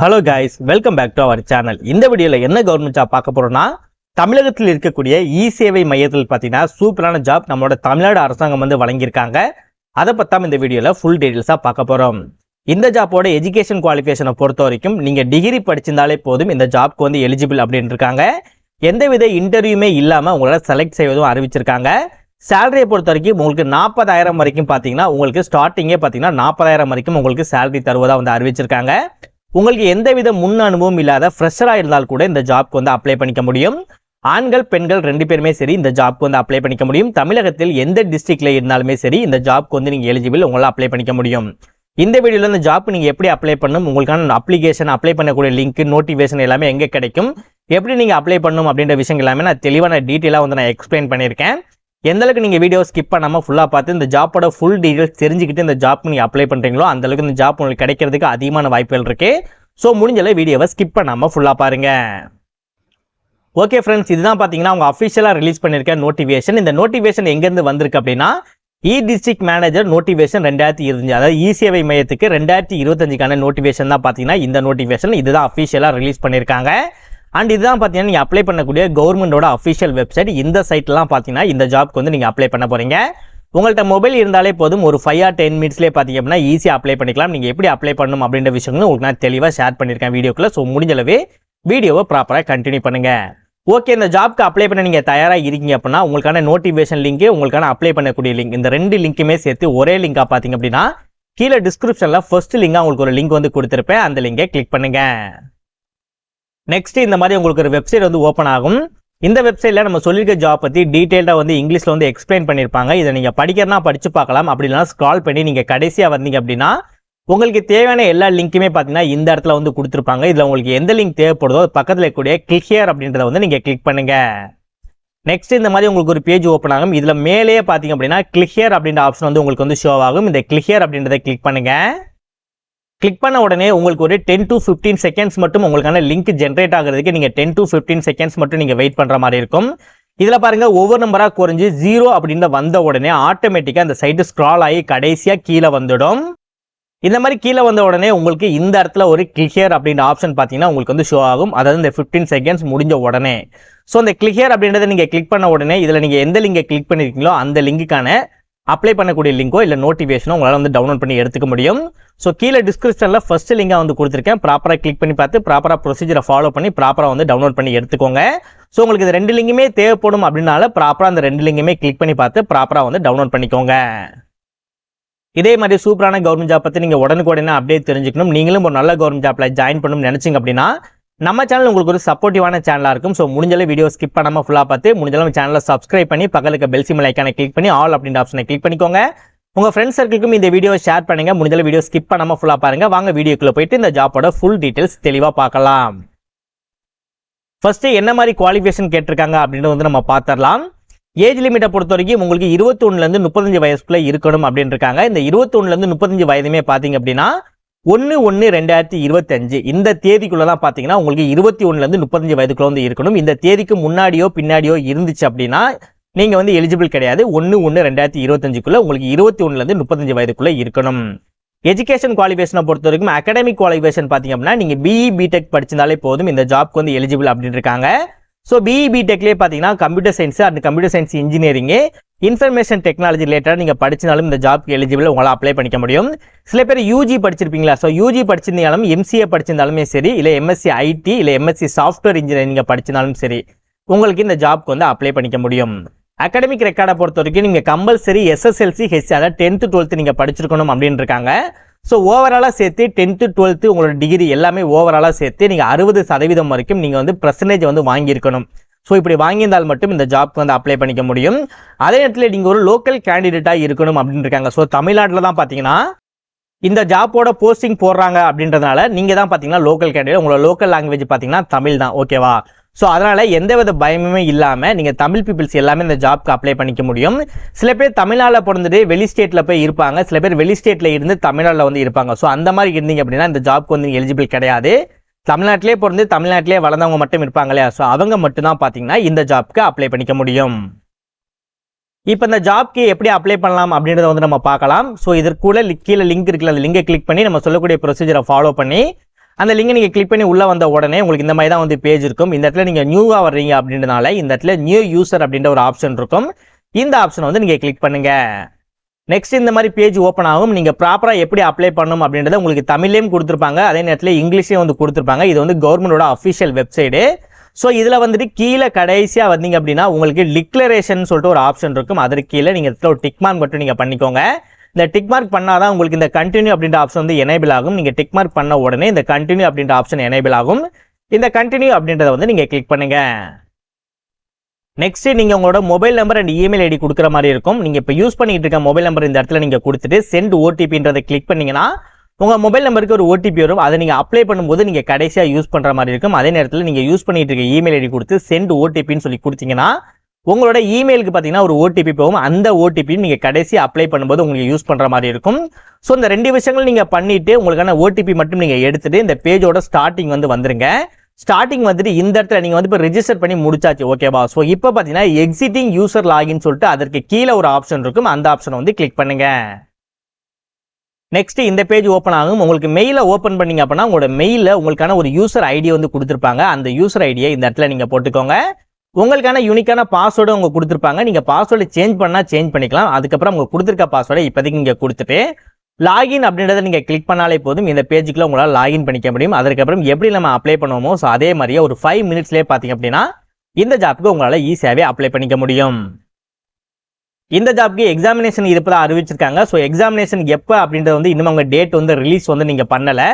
Hello guys, welcome back to our channel. இந்த வீடியோவில் என்ன கவர்மெண்ட் ஜாப் பார்க்க போறோம்னா, தமிழகத்தில் இருக்கக்கூடிய இ சேவை மையத்தில் பார்த்தீங்கன்னா சூப்பரான ஜாப் நம்மளோட தமிழ்நாடு அரசாங்கம் வழங்கியிருக்காங்க. அதை பற்றி இந்த வீடியோவில் ஃபுல் டீடைல்ஸாக பார்க்க போகிறோம். இந்த ஜாப்போட எஜுகேஷன் குவாலிஃபிகேஷனை பொறுத்த வரைக்கும் நீங்கள் டிகிரி படிச்சிருந்தாலே போதும் இந்த ஜாப்க்கு எலிஜிபிள் அப்படின்னு இருக்காங்க. எந்தவித இன்டர்வியூமே இல்லாமல் உங்களால செலக்ட் செய்வதும் அறிவிச்சிருக்காங்க. சேலரியை பொறுத்த வரைக்கும் உங்களுக்கு 40,000 வரைக்கும் பார்த்தீங்கன்னா உங்களுக்கு ஸ்டார்டிங்கே பார்த்தீங்கன்னா 40,000 வரைக்கும் உங்களுக்கு சேலரி தருவதாக அறிவிச்சிருக்காங்க. உங்களுக்கு எந்தவித முன் அனுபவம் இல்லாத ஃப்ரெஷராக இருந்தால் கூட இந்த ஜாப்க்கு அப்ளை பண்ணிக்க முடியும். ஆண்கள் பெண்கள் 2 பேருமே சரி இந்த ஜாப்க்கு அப்ளை பண்ணிக்க முடியும். தமிழகத்தில் எந்த டிஸ்ட்ரிக்ட்ல இருந்தாலுமே சரி இந்த ஜாப்க்கு நீங்கள் எலிஜிபிள், உங்களால் அப்ளை பண்ணிக்க முடியும். இந்த வீடியோவில் இந்த ஜாப் நீங்கள் எப்படி அப்ளை பண்ணணும், உங்களுக்கான அப்ளிகேஷன், அப்ளை பண்ணக்கூடிய லிங்க், நோட்டிஃபிகேஷன் எல்லாமே எங்கே கிடைக்கும், எப்படி நீங்கள் அப்ளை பண்ணணும் அப்படின்ற விஷயங்கள் எல்லாமே நான் தெளிவான டீட்டெயிலாக நான் எக்ஸ்பிளைன் பண்ணியிருக்கேன். எந்த அளவுக்கு நீங்கள் வீடியோ ஸ்கிப் பண்ணாமல் ஃபுல்லாக பார்த்து இந்த ஜாப்போட ஃபுல் டீடைல்ஸ் தெரிஞ்சுக்கிட்டு இந்த ஜாப் நீங்கள் அப்ளை பண்ணுறீங்களோ அந்த அளவுக்கு இந்த ஜாப் உங்களுக்கு கிடைக்கிறதுக்கு அதிகமான வாய்ப்புகள் இருக்கு. ஸோ முடிஞ்சளவு வீடியோவை ஸ்கிப் பண்ணாமல் ஃபுல்லாக பாருங்க. ஓகே ஃப்ரெண்ட்ஸ், இதுதான் பார்த்தீங்கன்னா அவங்க அஃபிஷியலாக ரிலீஸ் பண்ணியிருக்க நோட்டிஃபிகேஷன். இந்த நோட்டிஃபிகேஷன் எங்கேருந்து வந்திருக்கு அப்படின்னா இ டிஸ்ட்ரிக்ட் மேனேஜர் நோட்டிஃபிகேஷன் 2025, அதாவது இ சேவை மையத்துக்கு 2025க்கான நோட்டிஃபிகேஷன் தான் பார்த்தீங்கன்னா இந்த நோட்டிஃபிகேஷன். இதுதான் அஃபிஷியலாக ரிலீஸ் பண்ணியிருக்காங்க. அண்ட் இதுதான் பார்த்தீங்கன்னா நீங்கள் அப்ளை பண்ணக்கூடிய கவர்மெண்டோட அஃபிஷியல் வெப்சைட். இந்த சைட்லாம் பார்த்தீங்கன்னா இந்த ஜாப்க்கு நீங்கள் அப்ளை பண்ண போகிறீங்க. உங்கள்கிட்ட மொபைல் இருந்தாலே போதும், ஒரு 5 or 10 மினிட்ஸ்லேயே பார்த்தீங்க அப்படின்னா ஈஸியாக அப்ளை பண்ணிக்கலாம். நீங்கள் எப்படி அப்ளை பண்ணணும் அப்படின்ற விஷயங்களும் உங்களுக்கு நான் தெளிவாக ஷேர் பண்ணியிருக்கேன் வீடியோக்குள்ள. ஸோ முடிஞ்சளவே வீடியோவை ப்ராப்பராக கண்டினியூ பண்ணுங்கள். ஓகே, இந்த ஜாப்க்கு அப்ளை பண்ண நீங்கள் தயாராக இருக்கீங்க அப்படின்னா உங்களுக்கான நோட்டிஃபிகேஷன் லிங்க், உங்களுக்கான அப்ளை பண்ணக்கூடிய லிங்க், இந்த 2 லிங்க்குமே சேர்த்து ஒரே லிங்காக பார்த்தீங்க அப்படின்னா கீழே டிஸ்கிரிப்ஷனில் ஃபர்ஸ்ட் லிங்காக உங்களுக்கு ஒரு லிங்க் கொடுத்துருப்பேன். அந்த லிங்கை கிளிக் பண்ணுங்கள். நெக்ஸ்ட் இந்த மாதிரி உங்களுக்கு ஒரு வெப்சைட் ஓப்பன் ஆகும். இந்த வெப்சைட்டில் நம்ம சொல்லியிருக்க ஜாப் பற்றி டீட்டெயில்டாக இங்கிலீஷில் எக்ஸ்பிளைன் பண்ணியிருப்பாங்க. இதை நீங்கள் படிக்கிறனா படித்து பார்க்கலாம். அப்படி இல்லைனா ஸ்க்ரால் பண்ணி நீங்கள் கடைசியாக வந்தீங்க அப்படின்னா உங்களுக்கு தேவையான எல்லா லிங்க்குமே பார்த்தீங்கன்னா இந்த இடத்துல கொடுத்துருப்பாங்க. இதில் உங்களுக்கு எந்த லிங்க் தேவைப்படுதோ பக்கத்தில் இருக்கக்கூடிய கிளிக் ஹியர் அப்படின்றத நீங்கள் கிளிக் பண்ணுங்க. நெக்ஸ்ட் இந்த மாதிரி உங்களுக்கு ஒரு பேஜ் ஓப்பன் ஆகும். இதில் மேலேயே பார்த்தீங்க அப்படின்னா கிளிக் ஹியர் அப்படின்ற ஆப்ஷன் உங்களுக்கு ஷோ ஆகும். இந்த கிளிக் ஹியர் அப்படின்றத கிளிக் பண்ணுங்க. கிளிக் பண்ண உடனே உங்களுக்கு ஒரு 10 to 15 செகண்ட்ஸ் மட்டும் உங்களுக்கான லிங்க் ஜென்ரேட் ஆகிறதுக்கு நீங்கள் 10 to 15 செகண்ட்ஸ் மட்டும் நீங்கள் வெயிட் பண்ணுற மாதிரி இருக்கும். இதில் பாருங்க ஒவ்வொரு நம்பராக குறைஞ்சி 0 அப்படின்னு வந்த உடனே ஆட்டோமேட்டிக்காக அந்த சைடு ஸ்க்ரால் ஆகி கடைசியாக கீழே வந்துடும். இந்த மாதிரி கீழே வந்த உடனே உங்களுக்கு இந்த இடத்துல ஒரு கிளிக் ஹியர் அப்படின்ற ஆப்ஷன் பார்த்தீங்கன்னா உங்களுக்கு ஷோ ஆகும். அதாவது இந்த 15 செகண்ட்ஸ் முடிஞ்ச உடனே. ஸோ இந்த கிளிக் ஹியர் அப்படின்றத நீங்கள் கிளிக் பண்ண உடனே இதில் நீங்கள் எந்த லிங்கை கிளிக் பண்ணியிருக்கீங்களோ அந்த லிங்குக்கான அப்ளை பண்ணக்கூடிய லிங்கோ இல்லை நோட்டிஃபிகேஷனோ உங்களால் டவுன்லோட் பண்ணி எடுத்துக்க முடியும். ஸோ கீழே டிஸ்கிரிப்ஷனில் ஃபர்ஸ்ட் லிங்காக கொடுத்துருக்கேன். ப்ராப்பராக கிளிக் பண்ணி பார்த்து ப்ராப்பராக ப்ரொசீஜரை ஃபாலோ பண்ணி ப்ராப்பராக டவுன்லோட் பண்ணி எடுத்துக்கோங்க. ஸோ உங்களுக்கு இது 2 லிங்குமே தேவைப்படும் அப்படின்னால ப்ராப்பராக அந்த 2 லிங்குமே கிளிக் பண்ணி பார்த்து ப்ராப்பராக டவுன்லோட் பண்ணிக்கோங்க. இதே மாதிரி சூப்பரான கவர்மெண்ட் ஜாப் பற்றி நீங்கள் உடனுக்குடனே அப்டேட் தெரிஞ்சுக்கணும், நீங்களும் ஒரு நல்ல கவர்மெண்ட் ஜாப்பில் ஜாயின் பண்ணணும்னு நினச்சிங்க அப்படின்னா நம்ம சேனல் உங்களுக்கு ஒரு சப்போர்ட்டிவான சேனலாக இருக்கும். ஸோ முடிஞ்சளவு வீடியோ ஸ்கிப் பண்ணாமல் ஃபுல்லாக பார்த்து முடிஞ்சளவு சேனலை சப்ஸ்கிரைப் பண்ணி பக்கத்துக்கு பெல் சிம்பிள் ஐக்கானை கிளிக் பண்ணி ஆல் அப்படின்ற ஆப்ஷனை கிளிக் பண்ணிக்கோங்க. உங்கள் ஃப்ரெண்ட்ஸ் சர்க்கிளுக்கும் இந்த வீடியோ ஷேர் பண்ணுங்கள். முடிஞ்சளவு வீடியோ ஸ்கிப் பண்ணாமல் ஃபுல்லாக பாருங்கள். வாங்க வீடியோக்குள்ளே போயிட்டு இந்த ஜாப்போட ஃபுல் டீட்டெயில்ஸ் தெளிவாக பார்க்கலாம். ஃபர்ஸ்ட் என்ன மாதிரி குவாலிஃபிகேஷன் கேட்டிருக்காங்க அப்படின்றது நம்ம பார்த்துடலாம். ஏஜ் லிமிட்டை பொறுத்த வரைக்கும் உங்களுக்கு 21 to 35 வயசுக்குள்ளே இருக்கணும் அப்படின்னு இருக்காங்க. இந்த 21 to 35 வயதுமே பார்த்தீங்க அப்படின்னா 1/1/2025 இந்த தேதிக்குள்ள தான் பார்த்தீங்கன்னா உங்களுக்கு 21 to 35 வயதுக்குள்ள இருக்கணும். இந்த தேதிக்கு முன்னாடியோ பின்னாடியோ இருந்துச்சு அப்படின்னா நீங்கள் எலிஜிபிள் கிடையாது. 1/1/2025க்குள்ள உங்களுக்கு 21 to 35 வயதுக்குள்ள இருக்கணும். எஜுகேஷன் குவாலிஃபிகேஷனை பொறுத்த வரைக்கும் அகாடமிக் குவாலிஃபிகேஷன் பார்த்தீங்க அப்படின்னா நீங்கள் பிஇ பிடெக் படிச்சிருந்தாலே போதும் இந்த ஜாப்க்கு எலிஜிபிள் அப்படின்னு இருக்காங்க. ஸோ பிஇ பிடெக்லேயே பார்த்தீங்கன்னா computer science and computer science engineering, information technology ரிலேட்டடாக நீங்கள் படிச்சினாலும் இந்த ஜாப்க்கு எலிஜிபிள், உங்களால் அப்ளை பண்ணிக்க முடியும். சில பேர் யூஜி படிச்சிருப்பீங்களா? ஸோ யூஜி படிச்சிருந்தாலும் எம்சிஏ படிச்சிருந்தாலுமே சரி, இல்லை எம்எஸ்சி ஐடி இல்லை எம்எஸ்சி சாஃப்ட்வேர் இன்ஜினியரிங் படிச்சிருந்தாலும் சரி உங்களுக்கு இந்த ஜாப்க்கு அப்ளை பண்ணிக்க முடியும். அகாடமிக் ரெக்கார்டை பொறுத்த வரைக்கும் நீங்கள் கம்பல்சரி எஸ்எஸ்எல்சி ஹெச்சி அதாவது 10th 12th நீங்கள் படிச்சிருக்கணும் அப்படின்னு இருக்காங்க. ஸோ ஓவராலாக சேர்த்து 10th 12th உங்களோட டிகிரி எல்லாமே ஓவராலாக சேர்த்து நீங்கள் 60% வரைக்கும் நீங்கள் பர்சன்டேஜ் வாங்கியிருக்கணும். ஸோ இப்படி வாங்கியிருந்தால் மட்டும் இந்த ஜாப்க்கு அப்ளை பண்ணிக்க முடியும். அதே நேரத்தில் நீங்கள் ஒரு லோக்கல் கேண்டிடேட்டாக இருக்கணும் அப்படின்னு இருக்காங்க. ஸோ தமிழ்நாட்டில் தான் பார்த்தீங்கன்னா இந்த ஜாப்போட போஸ்டிங் போடுறாங்க அப்படின்றதுனால நீங்கள் தான் பார்த்தீங்கன்னா லோக்கல் கேண்டிடேட். உங்களோட லோக்கல் லாங்குவேஜ் பார்த்தீங்கன்னா தமிழ் தான், ஓகேவா? ஸோ அதனால் எந்தவித பயமுமே இல்லாமல் நீங்கள் தமிழ் பீப்புள்ஸ் எல்லாமே இந்த ஜாப்க்கு அப்ளை பண்ணிக்க முடியும். சில பேர் தமிழ்நாட்டில் பிறந்துட்டு வெளி ஸ்டேட்டில் போய் இருப்பாங்க, சில பேர் வெளி ஸ்டேட்டில் இருந்து தமிழ்நாட்டில் இருப்பாங்க. ஸோ அந்த மாதிரி இருந்தீங்க அப்படின்னா இந்த ஜாப்க்கு எலிஜிபிள் கிடையாது. தமிழ்நாட்டிலே பிறந்து தமிழ்நாட்டிலே வளர்ந்தவங்க மட்டும் இருப்பாங்க இல்லையா? ஸோ அவங்க மட்டும்தான் பார்த்தீங்கன்னா இந்த ஜாப்க்கு அப்ளை பண்ணிக்க முடியும். இப்போ இந்த ஜாப்க்கு எப்படி அப்ளை பண்ணலாம் அப்படின்றத நம்ம பார்க்கலாம். ஸோ இதற்குள்ள கீழே லிங்க் இருக்குல்ல, அந்த லிங்கை கிளிக் பண்ணி நம்ம சொல்லக்கூடிய ப்ரொசீஜரை ஃபாலோ பண்ணி அந்த லிங்கை நீங்கள் கிளிக் பண்ணி உள்ளே வந்த உடனே உங்களுக்கு இந்த மாதிரி தான் வந்து பேஜ் இருக்கும். இந்த இடத்துல நீங்கள் நியூவாக வர்றீங்க அப்படின்றனால இந்த இடத்துல நியூ யூசர் அப்படின்ற ஒரு ஆப்ஷன் இருக்கும். இந்த ஆப்ஷனை வந்து நீங்கள் கிளிக் பண்ணுங்க. நெக்ஸ்ட் இந்த மாதிரி பேஜ் ஓப்பன் ஆகும். நீங்கள் ப்ராப்பராக எப்படி அப்ளை பண்ணணும் அப்படின்றத உங்களுக்கு தமிழ்லையும் கொடுத்துருப்பாங்க, அதே நேரத்தில் இங்கிலீஷ்லையும் வந்து கொடுத்துருப்பாங்க. இது வந்து கவர்மெண்டோட அஃபிஷியல் வெப்சைடு. ஸோ இதில் வந்துட்டு கீழே கடைசியாக வந்தீங்க அப்படின்னா உங்களுக்கு டிக்ளரேஷன் சொல்லிட்டு ஒரு ஆப்ஷன் இருக்கும். அதற்கு கீழே நீங்கள் இடத்துல ஒரு டிக் மார்க் மட்டும் நீங்கள் பண்ணிக்கோங்க. இந்த டிக் மார்க் பண்ணாதான் உங்களுக்கு இந்த கண்டினியூ அப்படின்ற ஆப்ஷன் வந்து எனேபிள் ஆகும். நீங்கள் டிக் மார்க் பண்ண உடனே இந்த கண்டினியூ அப்படின்ற ஆப்ஷன் எனேபிள் ஆகும். இந்த கண்டினியூ அப்படின்றத வந்து நீங்கள் கிளிக் பண்ணுங்க. நெக்ஸ்ட் நீங்கள் உங்களோட mobile number and email ID கொடுக்குற மாதிரி இருக்கும். நீங்கள் இப்போ யூஸ் பண்ணிட்டு இருக்க மொபைல் நம்பர் இந்த இடத்துல நீங்கள் கொடுத்துட்டு சென்ட் ஓடிபின்றதை கிளிக் பண்ணீங்கன்னா உங்கள் மொபைல் நம்பருக்கு ஒரு ஓடிபி வரும். அதை நீங்கள் அப்ளை பண்ணும்போது நீங்கள் கடைசியாக யூஸ் பண்ணுற மாதிரி இருக்கும். அதே நேரத்தில் நீங்கள் யூஸ் பண்ணிட்டு இருக்க இமெயில் ஐடி கொடுத்து சென்ட் ஓடிபின்னு சொல்லி கொடுத்தீங்கன்னா உங்களோட இமெயிலுக்கு பார்த்தீங்கன்னா ஒரு ஓடிபி போகும். அந்த ஓடிபி நீங்கள் கடைசி அப்ளை பண்ணும்போது உங்களுக்கு யூஸ் பண்ணுற மாதிரி இருக்கும். ஸோ இந்த 2 விஷயங்கள் நீங்கள் பண்ணிட்டு உங்களுக்கான ஓடிபி மட்டும் நீங்கள் எடுத்துட்டு இந்த பேஜோட ஸ்டார்டிங் வந்து வந்துருங்க. ஸ்டார்டிங் வந்துட்டு இந்த இடத்துல நீங்கள் வந்து இப்போ ரெஜிஸ்டர் பண்ணி முடிச்சாச்சு, ஓகேவா? ஸோ இப்போ பார்த்தீங்கன்னா எக்ஸிட்டிங் யூசர் லாகின் சொல்லிட்டு அதற்கு கீழே ஒரு ஆப்ஷன் இருக்கும். அந்த ஆப்ஷனை வந்து கிளிக் பண்ணுங்க. நெக்ஸ்ட் இந்த பேஜ் ஓப்பன் ஆகும். உங்களுக்கு மெயிலை ஓப்பன் பண்ணீங்க அப்படின்னா உங்களோட மெயிலில் உங்களுக்கான ஒரு யூசர் ஐடி வந்து கொடுத்துருப்பாங்க. அந்த யூசர் ஐடியை இந்த இடத்துல நீங்கள் போட்டுக்கோங்க. உங்களுக்கான யூனிக்கான பாஸ்வேர்டு அவங்க கொடுத்துருப்பாங்க. நீங்கள் பாஸ்வேர்டு சேஞ்ச் பண்ணால் சேஞ்ச் பண்ணிக்கலாம். அதுக்கப்புறம் அவங்க கொடுத்துருக்க பாஸ்வேர்டை இப்போதைக்கு நீங்கள் கொடுத்துட்டு லாகின் அப்படின்றத நீங்கள் கிளிக் பண்ணாலே போதும். இந்த பேஜுக்குள்ள உங்களால் லாகின் பண்ணிக்க முடியும். அதுக்கப்புறம் எப்படி நம்ம அப்ளை பண்ணுவோமோ ஸோ அதே மாதிரியே ஒரு 5 மினிட்ஸ்லேயே பார்த்தீங்க அப்படின்னா இந்த ஜாப்புக்கு உங்களால் ஈஸியாகவே அப்ளை பண்ணிக்க முடியும். இந்த ஜாப்க்கு எக்ஸாமினேஷன் இருப்பதாக அறிவிச்சிருக்காங்க. ஸோ எக்ஸாமினேஷன் எப்போ அப்படின்றது வந்து இன்னும் அவங்க டேட் வந்து ரிலீஸ் வந்து நீங்கள் பண்ணலை.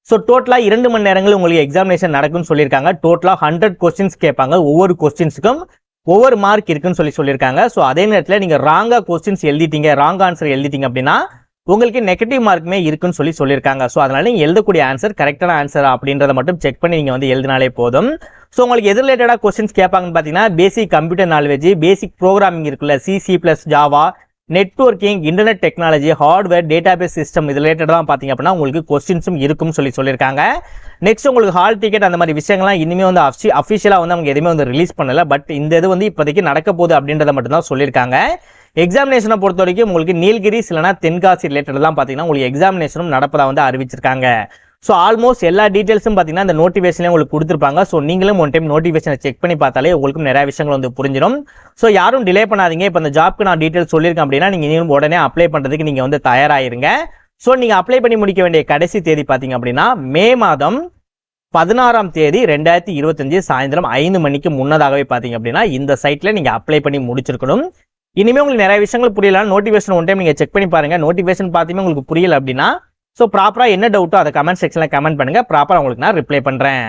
ஸோ டோட்டலாக 2 மணி நேரங்கள் உங்களுக்கு எக்ஸாமினேஷன் நடக்கும்னு சொல்லியிருக்காங்க. டோட்டலாக 100 கொஸ்டின்ஸ் கேட்பாங்க. ஒவ்வொரு கொஸ்டின்ஸுக்கும் ஒவ்வொரு மார்க் இருக்குன்னு சொல்லியிருக்காங்க. ஸோ அதே நேரத்தில் நீங்கள் ராங்காக கொஸ்டின்ஸ் எழுதிட்டீங்க, ராங் ஆன்சர் எழுதிட்டீங்க அப்படின்னா உங்களுக்கு நெகட்டிவ் மார்க்குமே இருக்குன்னு சொல்லியிருக்காங்க. ஸோ அதனால நீங்கள் எழுதக்கூடிய ஆன்சர் கரெக்டான ஆன்சர் அப்படின்றத மட்டும் செக் பண்ணி நீங்கள் வந்து எழுதினாலே போதும். ஸோ உங்களுக்கு எது ரிலேட்டடாக கொஸ்டின்ஸ் கேட்பாங்கன்னு பார்த்தீங்கன்னா பேசிக் கம்ப்யூட்டர் நாலேஜ், பேசிக் ப்ரோக்ராமிங் இருக்குல்ல, C++, Java, networking, internet technology, hardware, database system இது ரிலேட்டடாக தான் பார்த்தீங்க அப்படின்னா உங்களுக்கு கொஸ்டின்ஸும் இருக்கும்னு சொல்லியிருக்காங்க. நெக்ஸ்ட் உங்களுக்கு ஹால் டிக்கெட் அந்த மாதிரி விஷயங்கள்லாம் இனிமேல் வந்து அஃபிஷியலாக வந்து அவங்க எதுவுமே வந்து ரிலீஸ் பண்ணலை. பட் இந்த இது வந்து இப்போதைக்கு நடக்க போகுது அப்படின்றத மட்டும் தான் சொல்லியிருக்காங்க. எக்ஸாமினேஷனை பொறுத்த வரைக்கும் உங்களுக்கு நீல்கிரிஸ் இல்லைனா தென்காசி ரிலேட்டட் தான் பார்த்தீங்கன்னா உங்களுக்கு எக்ஸாமினேஷனும் நடப்பதாக வந்து அறிவிச்சிருக்காங்க. ஸோ ஆல்மோஸ்ட் எல்லா டீட்டெயில்ஸும் பார்த்தீங்கன்னா இந்த நோட்டிஃபிகேஷன்லேயே உங்களுக்கு கொடுத்துருப்பாங்க. ஸோ நீங்களும் ஒன் டைம் நோட்டிஃபிகேஷனை செக் பண்ணி பார்த்தாலே உங்களுக்கும் நிறைய விஷயங்கள் வந்து புரிஞ்சிடும். ஸோ யாரும் டிலே பண்ணாதீங்க. இப்போ இந்த ஜாப்க்கு நான் டீட்டெயில்ஸ் சொல்லியிருக்கேன் அப்படின்னா நீங்கள் இன்னும் உடனே அப்ளை பண்ணுறதுக்கு நீங்கள் வந்து தயாராகிருங்க. ஸோ நீங்கள் அப்ளை பண்ணி முடிக்க வேண்டிய கடைசி தேதி பார்த்தீங்க அப்படின்னா மே மாதம் 16ஆம் தேதி 2025 சாயந்தரம் 5 மணிக்கு முன்னதாகவே பார்த்தீங்க அப்படின்னா இந்த சைட்டில் நீங்கள் அப்ளை பண்ணி முடிச்சிருக்கணும். இனிமேல் உங்களுக்கு நிறைய விஷயங்கள் புரியல, நோட்டிஃபிகேஷன் ஒன் டைம் நீங்கள் செக் பண்ணி பாருங்க. நோட்டிஃபிகேஷன் பார்த்துமே உங்களுக்கு புரியல அப்படின்னா ஸோ ப்ராப்பராக என்ன டவுட்டோ அதை கமெண்ட் செக்ஷனில் கமெண்ட் பண்ணுங்க. ப்ராப்பராக உங்களுக்கு நான் ரிப்ளை பண்ணுறேன்.